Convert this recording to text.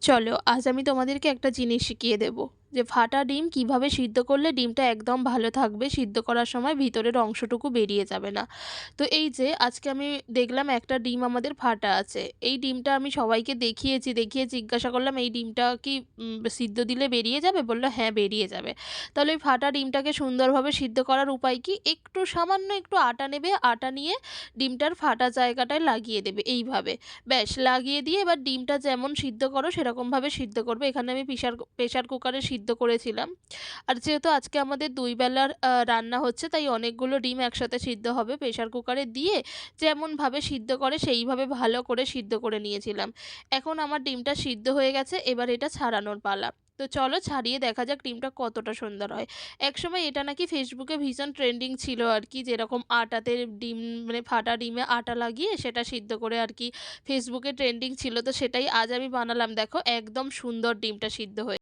চলো আজ আমি তোমাদেরকে একটা জিনিস শিখিয়ে দেব যে ফাটা ডিম কিভাবে সিদ্ধ করলে ডিমটা একদম ভালো থাকবে, সিদ্ধ করার সময় ভিতরের অংশটুকু বেরিয়ে যাবে না। তো এই যে আজকে আমি দেখলাম একটা ডিম আমাদের ফাটা আছে। এই ডিমটা আমি সবাইকে দেখিয়েছি, দেখিয়ে জিজ্ঞাসা করলাম এই ডিমটা কি সিদ্ধ দিলে বেরিয়ে যাবে? বললো হ্যাঁ বেরিয়ে যাবে। তাহলে ওই ফাটা ডিমটাকে সুন্দরভাবে সিদ্ধ করার উপায় কি, একটু সামান্য একটু আটা নেবে, আটা নিয়ে ডিমটার ফাটা জায়গাটায় লাগিয়ে দেবে এইভাবে। ব্যাস লাগিয়ে দিয়ে এবার ডিমটা যেমন সিদ্ধ করো সেরকমভাবে সিদ্ধ করবে। এখানে আমি প্রেশার কুকারে সিদ্ধ করেছিলাম। আর যেহেতু আজকে আমাদের ২ বেলার রান্না হচ্ছে তাই অনেকগুলো ডিম একসাথে সিদ্ধ হবে। প্রেশার কুকারে দিয়ে যেমনভাবে সিদ্ধ করে সেইভাবে ভালো করে সিদ্ধ করে নিয়েছিলাম। এখন আমার ডিমটা সিদ্ধ হয়ে গেছে, এবার এটা ছাড়ানোর পালা। তো চলো ছাড়িয়ে দেখা যাক ডিমটা কতটা সুন্দর হয়। একসময় এটা নাকি ফেসবুকে ভীষণ ট্রেন্ডিং ছিল আর কি, যেরকম আটাতে ডিম মানে ফাটা ডিমে আটা লাগিয়ে সেটা সিদ্ধ করে আর কি ফেসবুকে ট্রেন্ডিং ছিল। তো সেটাই আজ আমি বানালাম, দেখো একদম সুন্দর ডিমটা সিদ্ধ হয়ে